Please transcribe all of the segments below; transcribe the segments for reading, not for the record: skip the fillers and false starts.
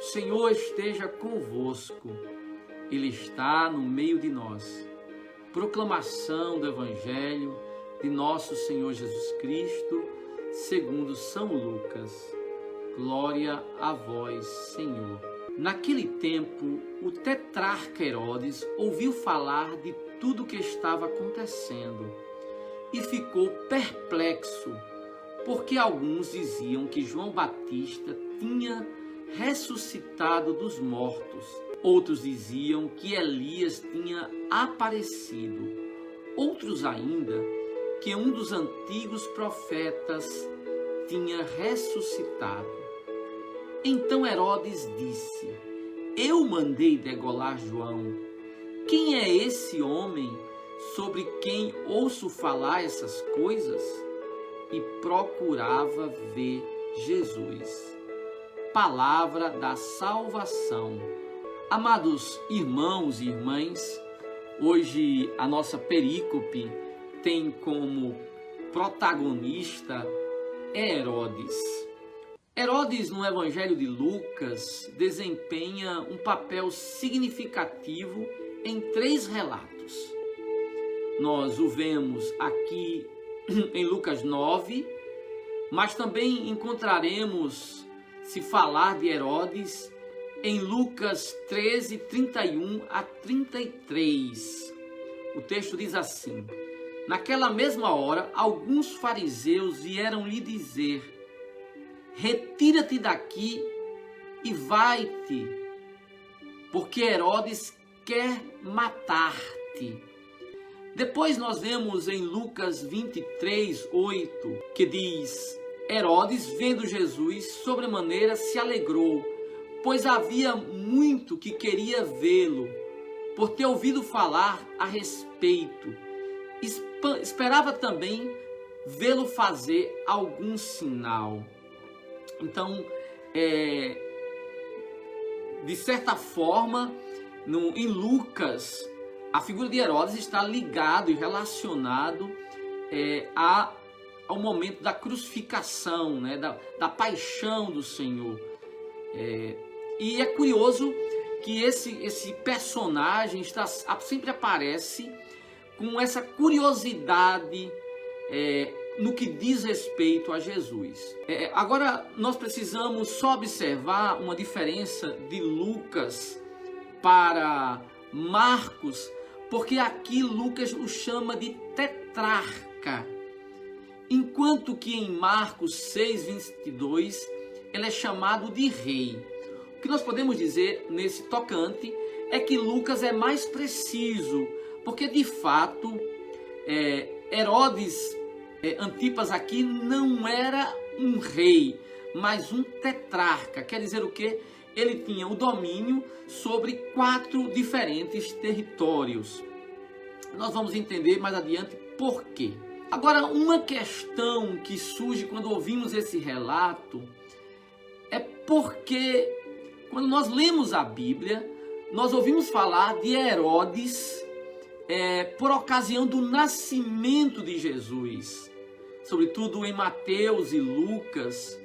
O Senhor esteja convosco, Ele está no meio de nós. Proclamação do Evangelho de nosso Senhor Jesus Cristo, segundo São Lucas. Glória a vós, Senhor. Naquele tempo, o tetrarca Herodes ouviu falar de tudo o que estava acontecendo e ficou perplexo, porque alguns diziam que João Batista tinha ressuscitado dos mortos. Outros diziam que Elias tinha aparecido. Outros ainda que um dos antigos profetas tinha ressuscitado. Então Herodes disse: Eu mandei degolar João. Quem é esse homem sobre quem ouço falar essas coisas? E procurava ver Jesus. Palavra da salvação. Amados irmãos e irmãs, hoje a nossa perícope tem como protagonista Herodes. Herodes, no Evangelho de Lucas, desempenha um papel significativo em 3 relatos. Nós o vemos aqui em Lucas 9, mas também encontraremos se falar de Herodes em Lucas 13, 31 a 33. O texto diz assim: Naquela mesma hora, alguns fariseus vieram lhe dizer: Retira-te daqui e vai-te, porque Herodes quer matar-te. Depois nós vemos em Lucas 23, 8, que diz: Herodes, vendo Jesus, sobremaneira se alegrou, pois havia muito que queria vê-lo, por ter ouvido falar a respeito. Esperava também vê-lo fazer algum sinal. Então, de certa forma, em Lucas, a figura de Herodes está ligado e relacionado ao momento da crucificação, né, da paixão do Senhor. E é curioso que esse personagem sempre aparece com essa curiosidade no que diz respeito a Jesus. Agora, nós precisamos só observar uma diferença de Lucas para Marcos, porque aqui Lucas o chama de tetrarca, enquanto que em Marcos 6, 22, ele é chamado de rei. O que nós podemos dizer nesse tocante é que Lucas é mais preciso, porque de fato Herodes Antipas aqui não era um rei, mas um tetrarca. Quer dizer o quê? Ele tinha o domínio sobre 4 diferentes territórios. Nós vamos entender mais adiante por quê. Agora, uma questão que surge quando ouvimos esse relato é porque, quando nós lemos a Bíblia, nós ouvimos falar de Herodes por ocasião do nascimento de Jesus. Sobretudo em Mateus e Lucas,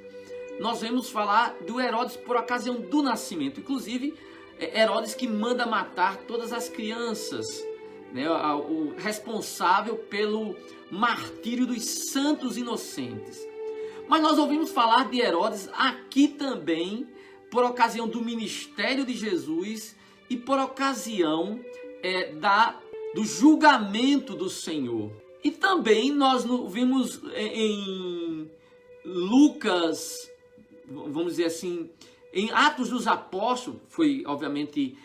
nós vemos falar do Herodes por ocasião do nascimento. Inclusive, Herodes que manda matar todas as crianças, né? O responsável pelo martírio dos santos inocentes. Mas nós ouvimos falar de Herodes aqui também por ocasião do ministério de Jesus e por ocasião do julgamento do Senhor. E também nós vimos em Lucas, vamos dizer assim, em Atos dos Apóstolos, foi obviamente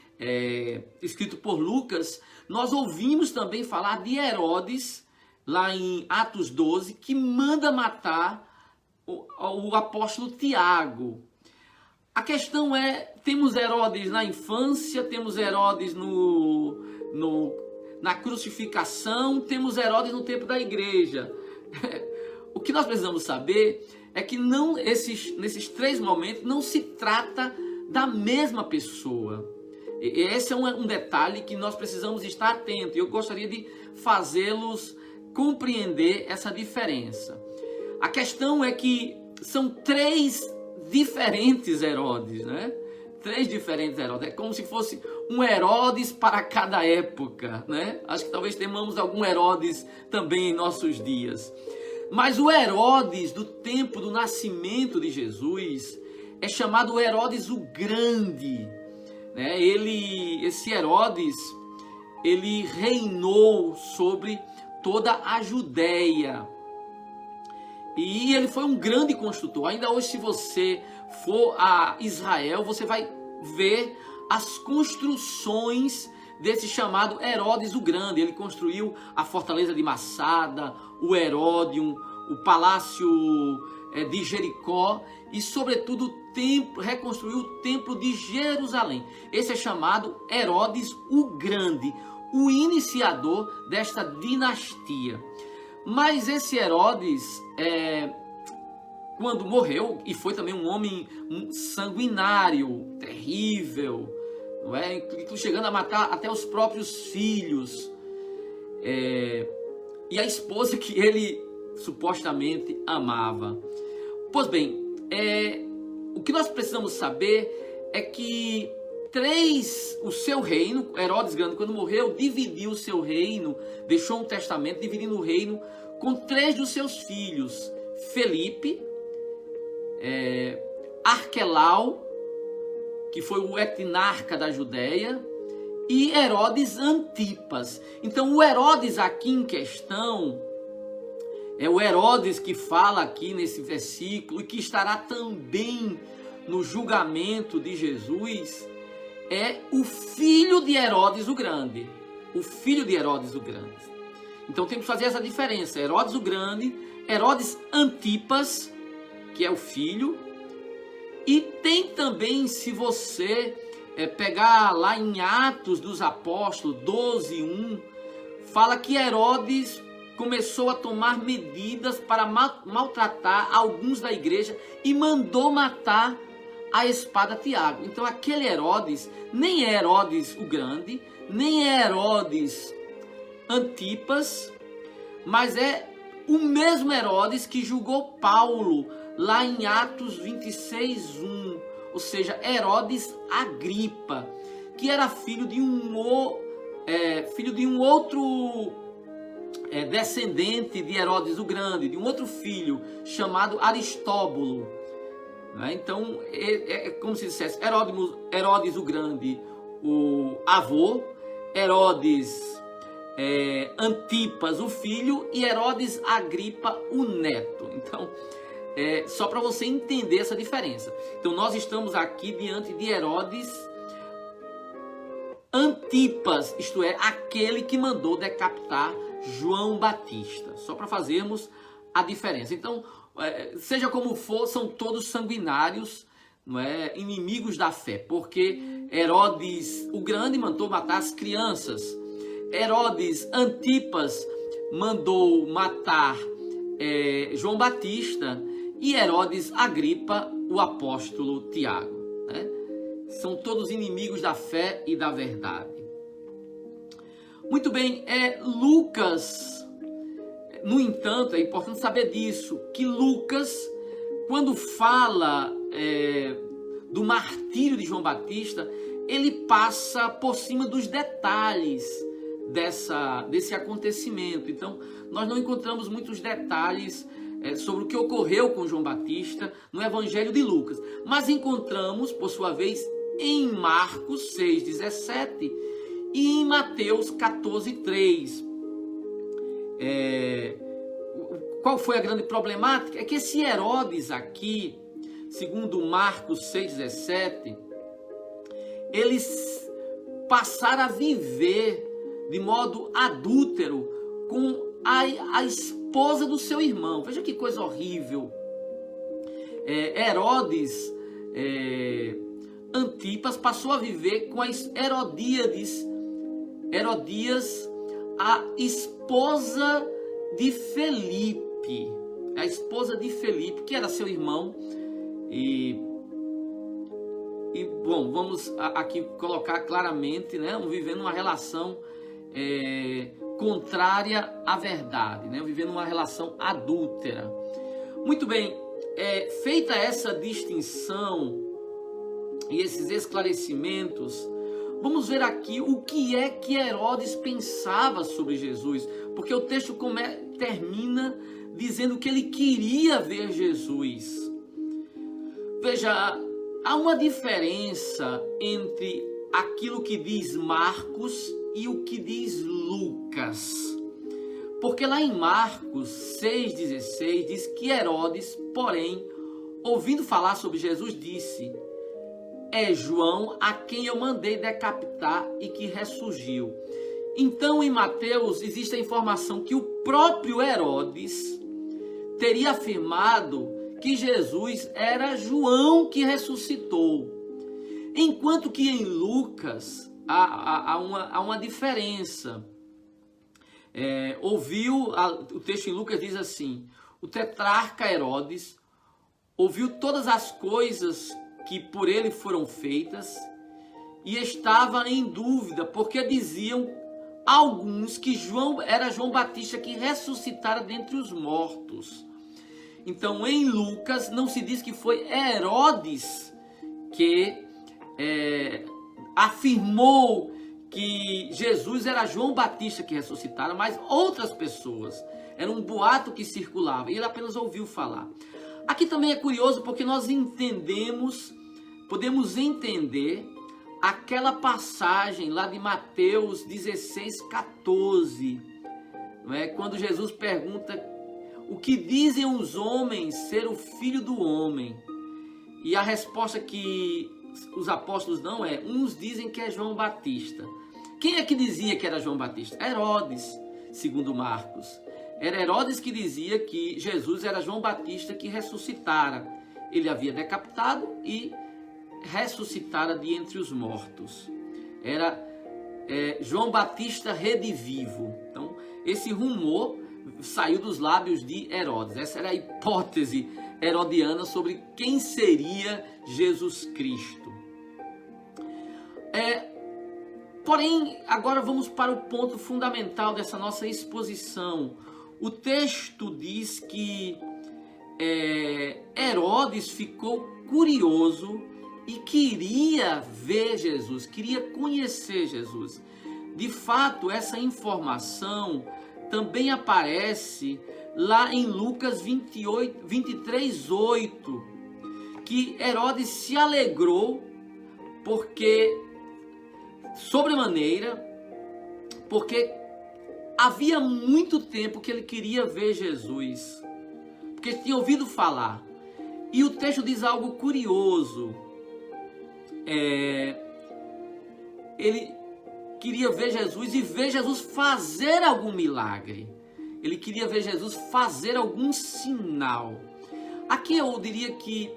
escrito por Lucas, nós ouvimos também falar de Herodes, lá em Atos 12, que manda matar o apóstolo Tiago. A questão temos Herodes na infância, temos Herodes na crucificação, temos Herodes no tempo da igreja. O que nós precisamos saber é que nesses 3 momentos não se trata da mesma pessoa. Esse é um detalhe que nós precisamos estar atentos. Eu gostaria de fazê-los compreender essa diferença. A questão é que são 3 diferentes Herodes, né? 3 diferentes Herodes. É como se fosse um Herodes para cada época, né? Acho que talvez tenhamos algum Herodes também em nossos dias. Mas o Herodes do tempo do nascimento de Jesus é chamado Herodes o Grande, né? Esse Herodes, ele reinou sobre toda a Judéia. E ele foi um grande construtor. Ainda hoje, se você for a Israel, você vai ver as construções desse chamado Herodes o Grande. Ele construiu a fortaleza de Massada, o Heródion, o palácio de Jericó e, sobretudo, reconstruiu o templo de Jerusalém. Esse é chamado Herodes o Grande, o iniciador desta dinastia. Mas esse Herodes, quando morreu, e foi também um homem sanguinário, terrível, não é? Chegando a matar até os próprios filhos, e a esposa que ele supostamente amava. Pois bem, o que nós precisamos saber é que o seu reino, Herodes Grande, quando morreu, dividiu o seu reino, deixou um testamento dividindo o reino com 3 dos seus filhos: Felipe, Arquelau, que foi o etnarca da Judéia, e Herodes Antipas. Então, o Herodes aqui em questão é o Herodes que fala aqui nesse versículo e que estará também no julgamento de Jesus. É o filho de Herodes o Grande. O filho de Herodes o Grande. Então temos que fazer essa diferença. Herodes o Grande, Herodes Antipas, que é o filho. E tem também, se você pegar lá em Atos dos Apóstolos 12:1, fala que Herodes começou a tomar medidas para maltratar alguns da igreja e mandou matar a espada Tiago. Então aquele Herodes nem é Herodes o Grande, nem é Herodes Antipas, mas é o mesmo Herodes que julgou Paulo lá em Atos 26:1, ou seja, Herodes Agripa, que era filho de um outro descendente de Herodes o Grande, de um outro filho chamado Aristóbulo. Então, é como se dissesse Herodes o Grande, o avô, Herodes Antipas, o filho, e Herodes Agripa, o neto. Então, só para você entender essa diferença. Então, nós estamos aqui diante de Herodes Antipas, isto é, aquele que mandou decapitar João Batista. Só para fazermos a diferença. Então, seja como for, são todos sanguinários, não é? Inimigos da fé, porque Herodes o Grande mandou matar as crianças, Herodes Antipas mandou matar João Batista, e Herodes Agripa, o apóstolo Tiago, né? São todos inimigos da fé e da verdade. Muito bem, Lucas, no entanto, é importante saber disso, que Lucas, quando fala do martírio de João Batista, ele passa por cima dos detalhes desse acontecimento. Então, nós não encontramos muitos detalhes sobre o que ocorreu com João Batista no Evangelho de Lucas, mas encontramos, por sua vez, em Marcos 6:17 e em Mateus 14:3. Qual foi a grande problemática? É que esse Herodes aqui, segundo Marcos 6:17, eles passaram a viver de modo adúltero com a esposa do seu irmão. Veja que coisa horrível. Herodes Antipas passou a viver com a Herodias, a esposa de Felipe. A esposa de Felipe, que era seu irmão. E bom, vamos aqui colocar claramente, né? Vivendo uma relação contrária à verdade, né? Vivendo uma relação adúltera. Muito bem, feita essa distinção e esses esclarecimentos, vamos ver aqui o que é que Herodes pensava sobre Jesus, porque o texto termina dizendo que ele queria ver Jesus. Veja, há uma diferença entre aquilo que diz Marcos e o que diz Lucas. Porque lá em Marcos 6,16 diz que Herodes, porém, ouvindo falar sobre Jesus, disse: é João a quem eu mandei decapitar e que ressurgiu. Então, em Mateus, existe a informação que o próprio Herodes teria afirmado que Jesus era João que ressuscitou. Enquanto que em Lucas há uma diferença. O texto em Lucas diz assim: o tetrarca Herodes ouviu todas as coisas que por ele foram feitas e estava em dúvida, porque diziam alguns que era João Batista que ressuscitara dentre os mortos. Então, em Lucas não se diz que foi Herodes que afirmou que Jesus era João Batista que ressuscitara, mas outras pessoas. Era um boato que circulava e ele apenas ouviu falar. Aqui também é curioso porque nós podemos entender aquela passagem lá de Mateus 16,14, não é? Quando Jesus pergunta: o que dizem os homens ser o Filho do Homem? E a resposta que os apóstolos dão uns dizem que é João Batista. Quem é que dizia que era João Batista? Herodes, segundo Marcos. Era Herodes que dizia que Jesus era João Batista que ressuscitara. Ele havia decapitado e ressuscitara de entre os mortos. Era João Batista redivivo. Então, esse rumor saiu dos lábios de Herodes. Essa era a hipótese herodiana sobre quem seria Jesus Cristo. Porém, agora vamos para o ponto fundamental dessa nossa exposição. O texto diz que Herodes ficou curioso e queria ver Jesus, queria conhecer Jesus. De fato, essa informação também aparece lá em Lucas 23:8, que Herodes se alegrou porque havia muito tempo que ele queria ver Jesus, porque tinha ouvido falar. E o texto diz algo curioso. Ele queria ver Jesus e ver Jesus fazer algum milagre. Ele queria ver Jesus fazer algum sinal. Aqui eu diria que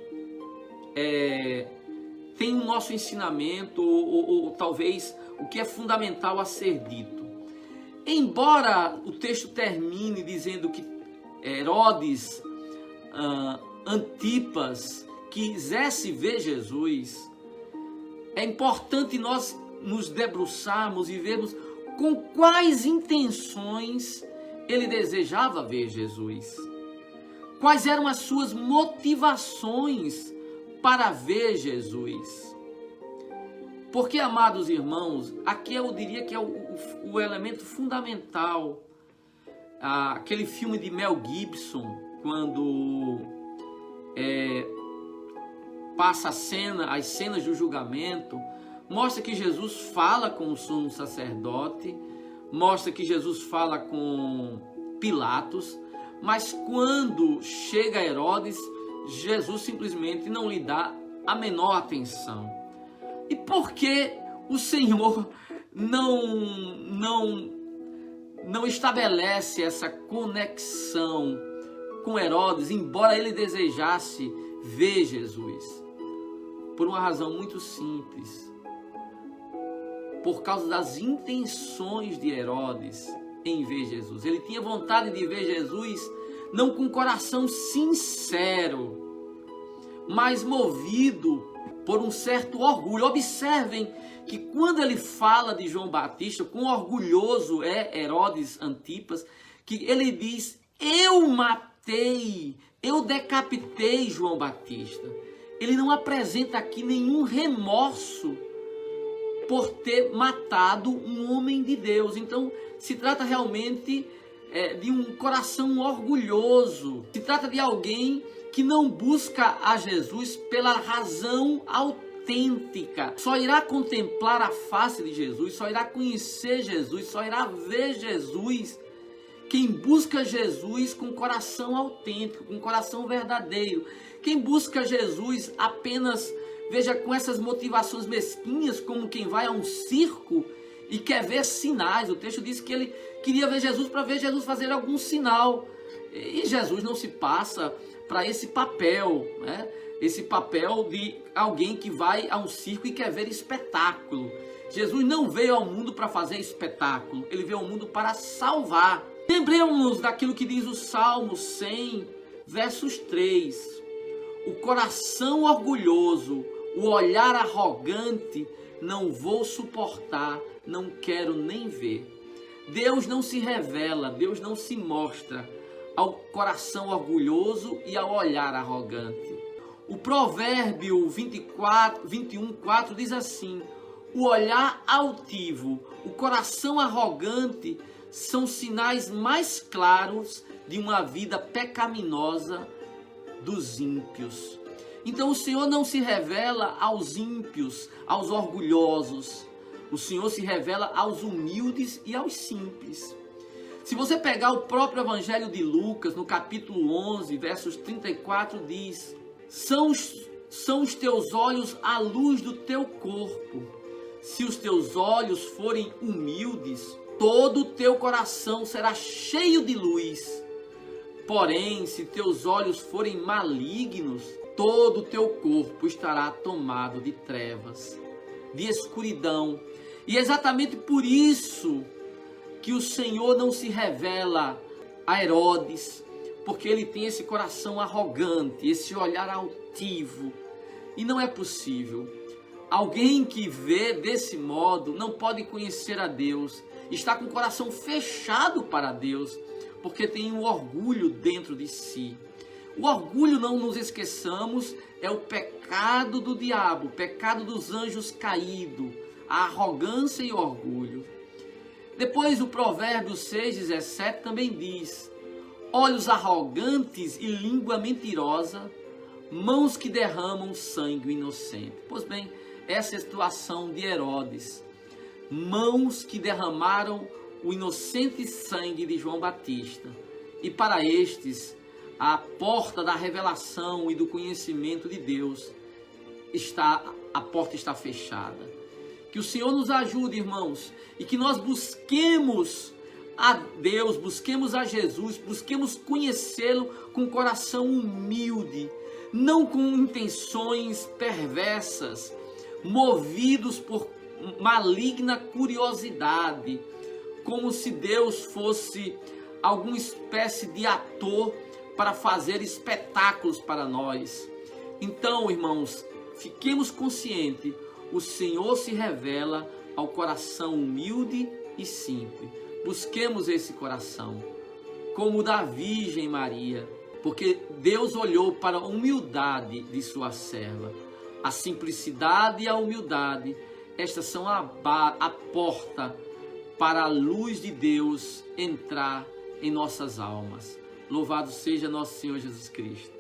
tem o nosso ensinamento, ou talvez o que é fundamental a ser dito. Embora o texto termine dizendo que Herodes Antipas quisesse ver Jesus, é importante nós nos debruçarmos e vermos com quais intenções ele desejava ver Jesus. Quais eram as suas motivações para ver Jesus? Porque, amados irmãos, aqui eu diria que é o elemento fundamental. Aquele filme de Mel Gibson, quando passa as cenas do julgamento, mostra que Jesus fala com o sumo sacerdote, mostra que Jesus fala com Pilatos, mas quando chega Herodes, Jesus simplesmente não lhe dá a menor atenção. E por que o Senhor não estabelece essa conexão com Herodes, embora ele desejasse ver Jesus? Por uma razão muito simples. Por causa das intenções de Herodes em ver Jesus. Ele tinha vontade de ver Jesus não com coração sincero, mas movido por um certo orgulho. Observem que quando ele fala de João Batista, quão orgulhoso é Herodes Antipas, que ele diz: eu matei, eu decapitei João Batista. ele não apresenta aqui nenhum remorso por ter matado um homem de Deus. Então, se trata realmente de um coração orgulhoso. Se trata de alguém que não busca a Jesus pela razão autêntica. Só irá contemplar a face de Jesus, só irá conhecer Jesus, só irá ver Jesus quem busca Jesus com coração autêntico, com coração verdadeiro. Quem busca Jesus apenas, veja, com essas motivações mesquinhas, como quem vai a um circo e quer ver sinais. O texto diz que ele queria ver Jesus para ver Jesus fazer algum sinal. E Jesus não se passa para esse papel, né? Esse papel de alguém que vai a um circo e quer ver espetáculo. Jesus não veio ao mundo para fazer espetáculo, ele veio ao mundo para salvar. Lembremos daquilo que diz o Salmo 100, versos 3. O coração orgulhoso, o olhar arrogante, não vou suportar, não quero nem ver. Deus não se revela, Deus não se mostra ao coração orgulhoso e ao olhar arrogante. O provérbio 21:4 diz assim: o olhar altivo, o coração arrogante são sinais mais claros de uma vida pecaminosa dos ímpios. Então o Senhor não se revela aos ímpios, aos orgulhosos. O Senhor se revela aos humildes e aos simples. Se você pegar o próprio Evangelho de Lucas, no capítulo 11, versos 34, diz: são os teus olhos a luz do teu corpo. Se os teus olhos forem humildes, todo o teu coração será cheio de luz. Porém, se teus olhos forem malignos, todo o teu corpo estará tomado de trevas, de escuridão. E é exatamente por isso que o Senhor não se revela a Herodes, porque ele tem esse coração arrogante, esse olhar altivo. E não é possível. Alguém que vê desse modo não pode conhecer a Deus, está com o coração fechado para Deus, porque tem um orgulho dentro de si. O orgulho, não nos esqueçamos, é o pecado do diabo, o pecado dos anjos caídos, a arrogância e o orgulho. Depois o provérbio 6,17 também diz: olhos arrogantes e língua mentirosa, mãos que derramam sangue inocente. Pois bem, essa é a situação de Herodes. Mãos que derramaram o inocente sangue de João Batista. E para estes, a porta da revelação e do conhecimento de Deus a porta está fechada. Que o Senhor nos ajude, irmãos, e que nós busquemos a Deus, busquemos a Jesus, busquemos conhecê-lo com coração humilde, não com intenções perversas, movidos por maligna curiosidade, como se Deus fosse alguma espécie de ator para fazer espetáculos para nós. Então, irmãos, fiquemos conscientes, o Senhor se revela ao coração humilde e simples. Busquemos esse coração, como o da Virgem Maria, porque Deus olhou para a humildade de sua serva. A simplicidade e a humildade, estas são a porta para a luz de Deus entrar em nossas almas. Louvado seja nosso Senhor Jesus Cristo.